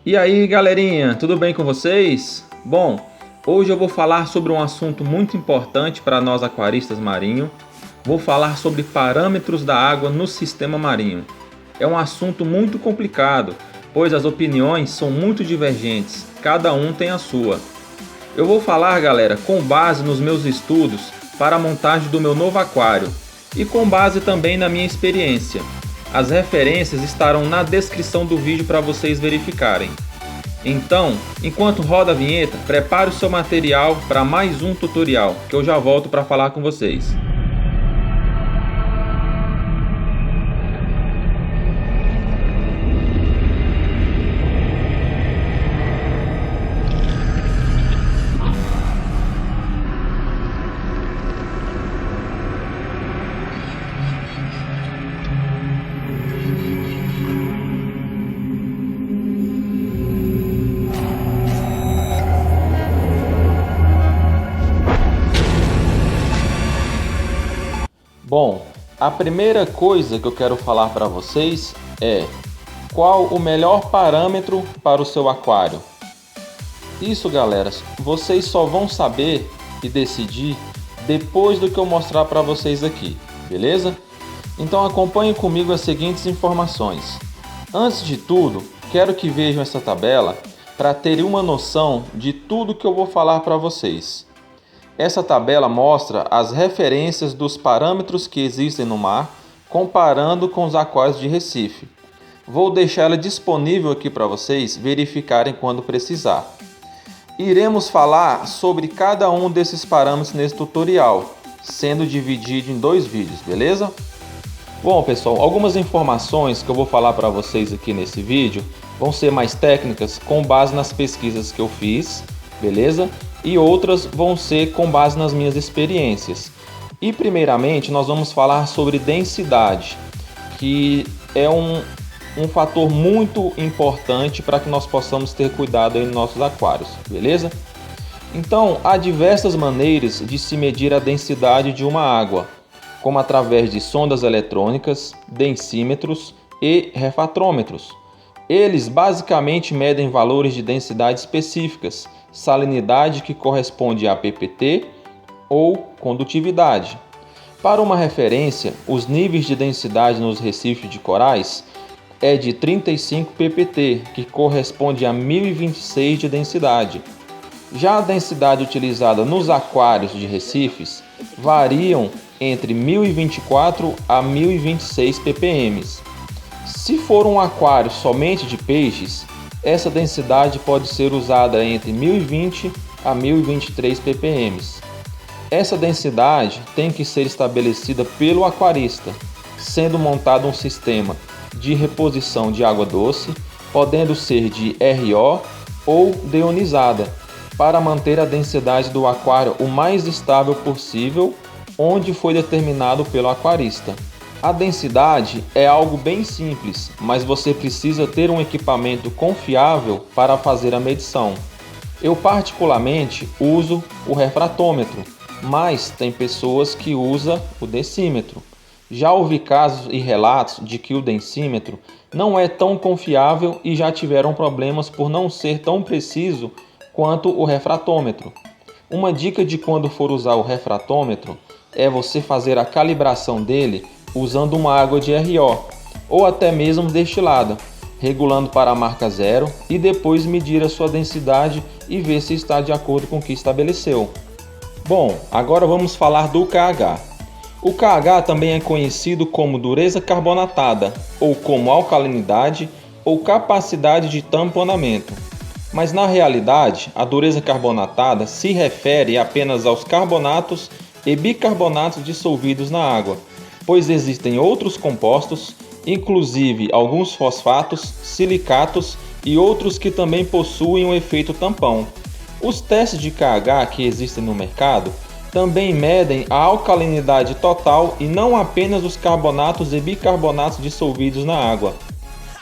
E aí, galerinha, tudo bem com vocês? Bom, hoje eu vou falar sobre um assunto muito importante para nós aquaristas marinhos. Vou falar sobre parâmetros da água no sistema marinho. É um assunto muito complicado, pois as opiniões são muito divergentes, cada um tem a sua. Eu vou falar, galera, com base nos meus estudos para a montagem do meu novo aquário e com base também na minha experiência. As referências estarão na descrição do vídeo para vocês verificarem. Então, enquanto roda a vinheta, prepare o seu material para mais um tutorial, que eu já volto para falar com vocês. Bom, a primeira coisa que eu quero falar para vocês é qual o melhor parâmetro para o seu aquário. Isso, galera, vocês só vão saber e decidir depois do que eu mostrar para vocês aqui, beleza? Então acompanhem comigo as seguintes informações. Antes de tudo, quero que vejam essa tabela para terem uma noção de tudo que eu vou falar para vocês. Essa tabela mostra as referências dos parâmetros que existem no mar, comparando com os aquários de Recife. Vou deixar ela disponível aqui para vocês verificarem quando precisar. Iremos falar sobre cada um desses parâmetros nesse tutorial, sendo dividido em 2 vídeos, beleza? Bom, pessoal, algumas informações que eu vou falar para vocês aqui nesse vídeo vão ser mais técnicas com base nas pesquisas que eu fiz, beleza? E outras vão ser com base nas minhas experiências. E primeiramente nós vamos falar sobre densidade, que é um fator muito importante para que nós possamos ter cuidado aí nos nossos aquários, beleza? Então, há diversas maneiras de se medir a densidade de uma água, como através de sondas eletrônicas, densímetros e refratômetros. Eles basicamente medem valores de densidade específicas, salinidade que corresponde a ppt ou condutividade. Para uma referência, os níveis de densidade nos recifes de corais é de 35 ppt, que corresponde a 1026 de densidade. Já a densidade utilizada nos aquários de recifes variam entre 1024 a 1026 ppm. Se for um aquário somente de peixes, essa densidade pode ser usada entre 1020 a 1023 ppm. Essa densidade tem que ser estabelecida pelo aquarista, sendo montado um sistema de reposição de água doce, podendo ser de RO ou deionizada, para manter a densidade do aquário o mais estável possível, onde foi determinado pelo aquarista. A densidade é algo bem simples, mas você precisa ter um equipamento confiável para fazer a medição. Eu particularmente uso o refratômetro, mas tem pessoas que usam o densímetro. Já ouvi casos e relatos de que o densímetro não é tão confiável e já tiveram problemas por não ser tão preciso quanto o refratômetro. Uma dica de quando for usar o refratômetro é você fazer a calibração dele usando uma água de RO ou até mesmo destilada, regulando para a marca 0 e depois medir a sua densidade e ver se está de acordo com o que estabeleceu. Bom, agora vamos falar do KH. O KH também é conhecido como dureza carbonatada, ou como alcalinidade ou capacidade de tamponamento. Mas na realidade, a dureza carbonatada se refere apenas aos carbonatos e bicarbonatos dissolvidos na água, pois existem outros compostos, inclusive alguns fosfatos, silicatos e outros que também possuem um efeito tampão. Os testes de KH que existem no mercado também medem a alcalinidade total e não apenas os carbonatos e bicarbonatos dissolvidos na água.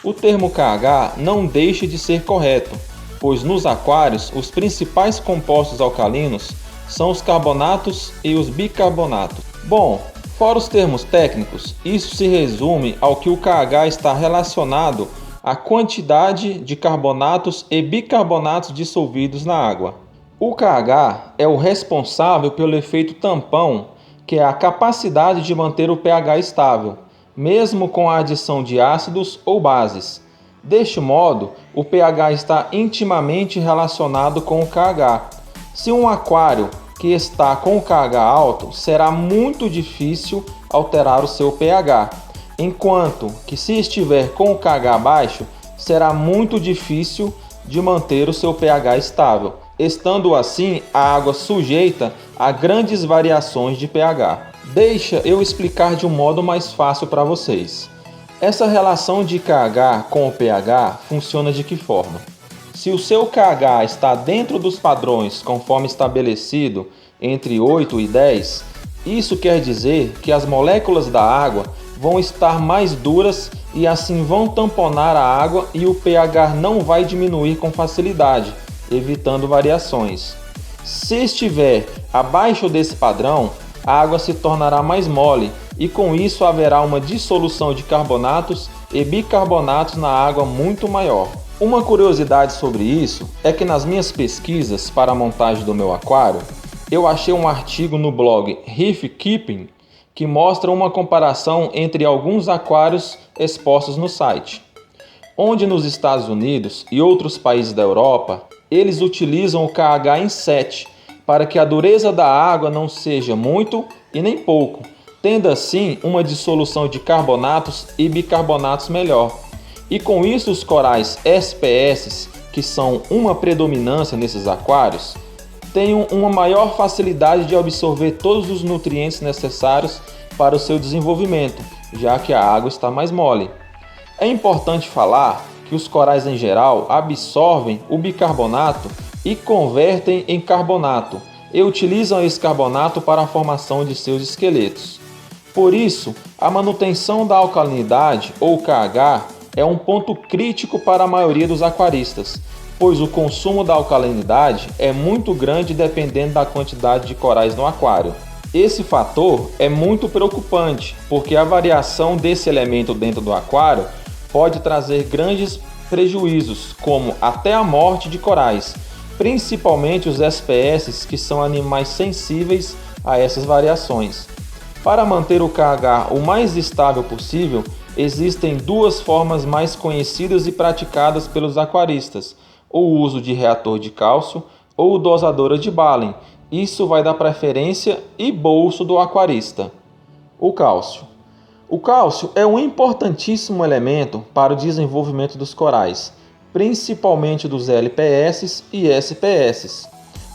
O termo KH não deixa de ser correto, pois nos aquários os principais compostos alcalinos são os carbonatos e os bicarbonatos. Bom, fora os termos técnicos, isso se resume ao que o KH está relacionado a quantidade de carbonatos e bicarbonatos dissolvidos na água. O KH é o responsável pelo efeito tampão, que é a capacidade de manter o pH estável, mesmo com a adição de ácidos ou bases. Deste modo, o pH está intimamente relacionado com o KH. Se um aquário que está com o KH alto, será muito difícil alterar o seu pH, enquanto que se estiver com o KH baixo, será muito difícil de manter o seu pH estável, estando assim a água sujeita a grandes variações de pH. Deixa eu explicar de um modo mais fácil para vocês. Essa relação de KH com o pH funciona de que forma? Se o seu KH está dentro dos padrões conforme estabelecido entre 8 e 10, isso quer dizer que as moléculas da água vão estar mais duras e assim vão tamponar a água e o pH não vai diminuir com facilidade, evitando variações. Se estiver abaixo desse padrão, a água se tornará mais mole e com isso haverá uma dissolução de carbonatos e bicarbonatos na água muito maior. Uma curiosidade sobre isso é que nas minhas pesquisas para a montagem do meu aquário, eu achei um artigo no blog Reef Keeping que mostra uma comparação entre alguns aquários expostos no site, onde nos Estados Unidos e outros países da Europa, eles utilizam o KH em 7 para que a dureza da água não seja muito e nem pouco, tendo assim uma dissolução de carbonatos e bicarbonatos melhor. E com isso os corais SPS, que são uma predominância nesses aquários, têm uma maior facilidade de absorver todos os nutrientes necessários para o seu desenvolvimento, já que a água está mais mole. É importante falar que os corais em geral absorvem o bicarbonato e convertem em carbonato e utilizam esse carbonato para a formação de seus esqueletos. Por isso, a manutenção da alcalinidade ou KH é um ponto crítico para a maioria dos aquaristas, pois o consumo da alcalinidade é muito grande dependendo da quantidade de corais no aquário. Esse fator é muito preocupante, porque a variação desse elemento dentro do aquário pode trazer grandes prejuízos, como até a morte de corais, principalmente os SPS, que são animais sensíveis a essas variações. Para manter o KH o mais estável possível, existem duas formas mais conhecidas e praticadas pelos aquaristas: o uso de reator de cálcio ou dosadora de Ballen. Isso vai dar preferência e bolso do aquarista. O cálcio. O cálcio é um importantíssimo elemento para o desenvolvimento dos corais, principalmente dos LPS e SPS.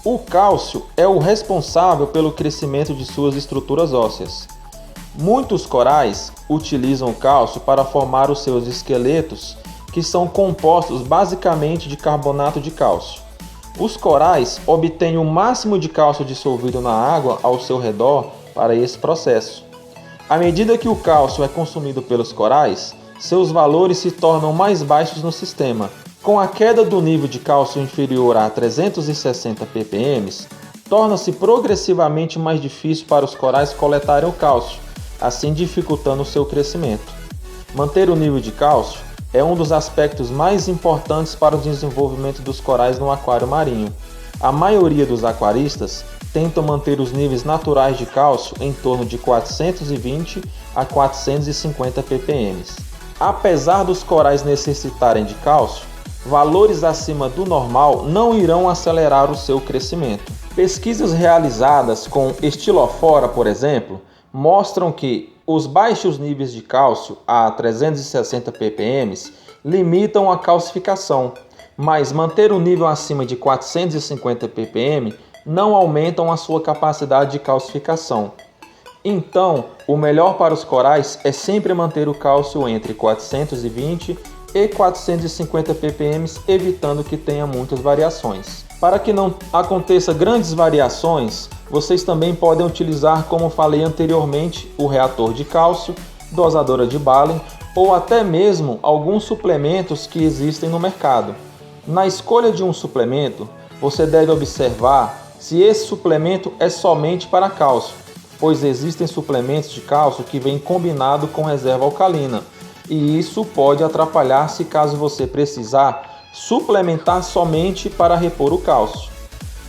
O cálcio é o responsável pelo crescimento de suas estruturas ósseas. Muitos corais utilizam o cálcio para formar os seus esqueletos, que são compostos basicamente de carbonato de cálcio. Os corais obtêm o máximo de cálcio dissolvido na água ao seu redor para esse processo. À medida que o cálcio é consumido pelos corais, seus valores se tornam mais baixos no sistema. Com a queda do nível de cálcio inferior a 360 ppm, torna-se progressivamente mais difícil para os corais coletarem o cálcio, assim dificultando o seu crescimento. Manter o nível de cálcio é um dos aspectos mais importantes para o desenvolvimento dos corais no aquário marinho. A maioria dos aquaristas tentam manter os níveis naturais de cálcio em torno de 420 a 450 ppm. Apesar dos corais necessitarem de cálcio, valores acima do normal não irão acelerar o seu crescimento. Pesquisas realizadas com estilofora, por exemplo, mostram que os baixos níveis de cálcio a 360 ppm limitam a calcificação, mas manter o nível acima de 450 ppm não aumentam a sua capacidade de calcificação. Então, o melhor para os corais é sempre manter o cálcio entre 420 e 450 ppm, evitando que tenha muitas variações. Para que não aconteça grandes variações, vocês também podem utilizar, como falei anteriormente, o reator de cálcio, dosadora de Ballen ou até mesmo alguns suplementos que existem no mercado. Na escolha de um suplemento, você deve observar se esse suplemento é somente para cálcio, pois existem suplementos de cálcio que vêm combinado com reserva alcalina, e isso pode atrapalhar se caso você precisar suplementar somente para repor o cálcio.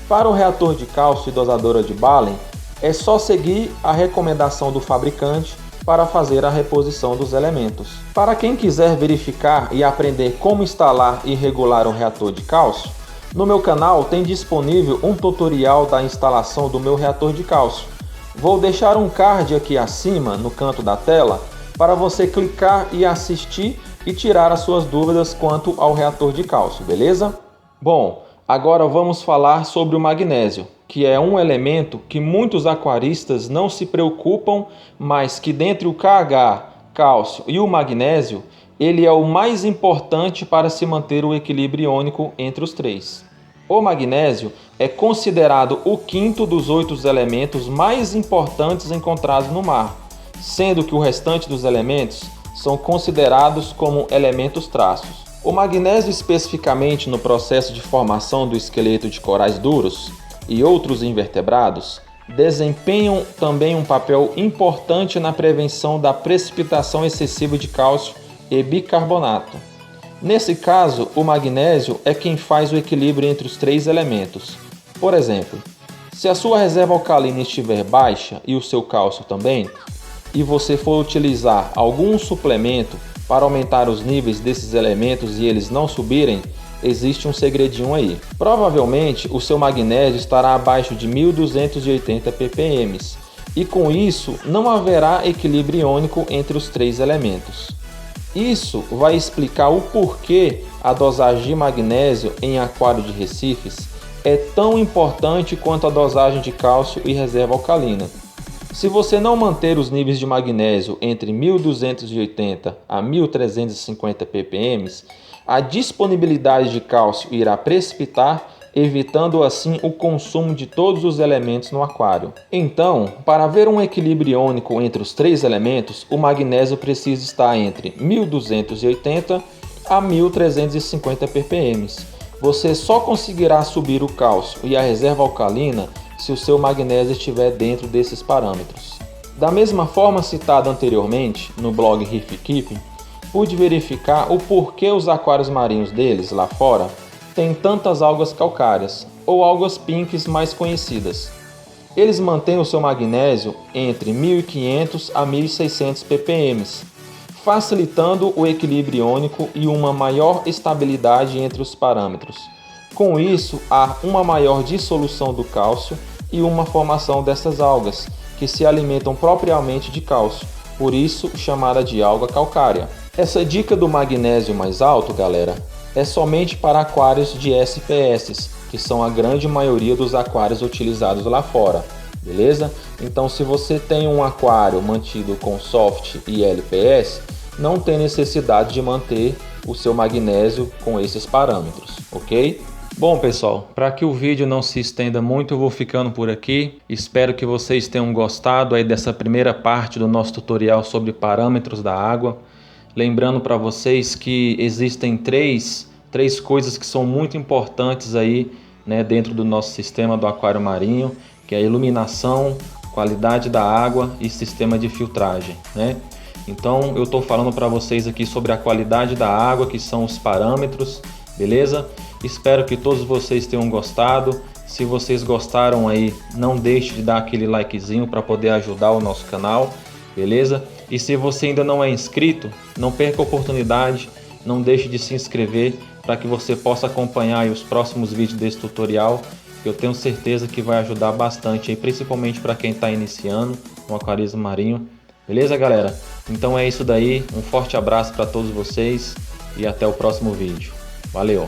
Para o reator de cálcio e dosadora de Ballen, é só seguir a recomendação do fabricante para fazer a reposição dos elementos. Para quem quiser verificar e aprender como instalar e regular um reator de cálcio, no meu canal tem disponível um tutorial da instalação do meu reator de cálcio. Vou deixar um card aqui acima no canto da tela para você clicar e assistir e tirar as suas dúvidas quanto ao reator de cálcio, beleza? Bom, agora vamos falar sobre o magnésio, que é um elemento que muitos aquaristas não se preocupam, mas que dentre o KH, cálcio e o magnésio, ele é o mais importante para se manter o equilíbrio iônico entre os três. O magnésio é considerado o quinto dos 8 elementos mais importantes encontrados no mar, sendo que o restante dos elementos são considerados como elementos traços. O magnésio, especificamente no processo de formação do esqueleto de corais duros e outros invertebrados, desempenham também um papel importante na prevenção da precipitação excessiva de cálcio e bicarbonato. Nesse caso, o magnésio é quem faz o equilíbrio entre os 3 elementos. Por exemplo, se a sua reserva alcalina estiver baixa e o seu cálcio também, e você for utilizar algum suplemento para aumentar os níveis desses elementos e eles não subirem, existe um segredinho aí. Provavelmente o seu magnésio estará abaixo de 1280 ppm e com isso não haverá equilíbrio iônico entre os 3 elementos. Isso vai explicar o porquê a dosagem de magnésio em aquário de recifes é tão importante quanto a dosagem de cálcio e reserva alcalina. Se você não manter os níveis de magnésio entre 1280 a 1350 ppm, a disponibilidade de cálcio irá precipitar, evitando assim o consumo de todos os elementos no aquário. Então, para haver um equilíbrio iônico entre os 3 elementos, o magnésio precisa estar entre 1280 a 1350 ppm. Você só conseguirá subir o cálcio e a reserva alcalina se o seu magnésio estiver dentro desses parâmetros. Da mesma forma citada anteriormente no blog Reef Keeping, pude verificar o porquê os aquários marinhos deles lá fora têm tantas algas calcárias, ou algas pinks mais conhecidas. Eles mantêm o seu magnésio entre 1500 a 1600 ppm, facilitando o equilíbrio iônico e uma maior estabilidade entre os parâmetros. Com isso, há uma maior dissolução do cálcio e uma formação dessas algas, que se alimentam propriamente de cálcio, por isso chamada de alga calcária. Essa dica do magnésio mais alto, galera, é somente para aquários de SPS, que são a grande maioria dos aquários utilizados lá fora, beleza? Então, se você tem um aquário mantido com soft e LPS, não tem necessidade de manter o seu magnésio com esses parâmetros, ok? Bom, pessoal, para que o vídeo não se estenda muito, eu vou ficando por aqui. Espero que vocês tenham gostado aí dessa primeira parte do nosso tutorial sobre parâmetros da água. Lembrando para vocês que existem três coisas que são muito importantes aí, né, dentro do nosso sistema do aquário marinho, que é a iluminação, qualidade da água e sistema de filtragem, né? Então eu estou falando para vocês aqui sobre a qualidade da água, que são os parâmetros, beleza? Espero que todos vocês tenham gostado. Se vocês gostaram aí, não deixe de dar aquele likezinho para poder ajudar o nosso canal, beleza? E se você ainda não é inscrito, não perca a oportunidade, não deixe de se inscrever para que você possa acompanhar aí os próximos vídeos desse tutorial. Eu tenho certeza que vai ajudar bastante aí, principalmente para quem está iniciando no aquarismo marinho. Beleza, galera? Então é isso daí. Um forte abraço para todos vocês e até o próximo vídeo. Valeu!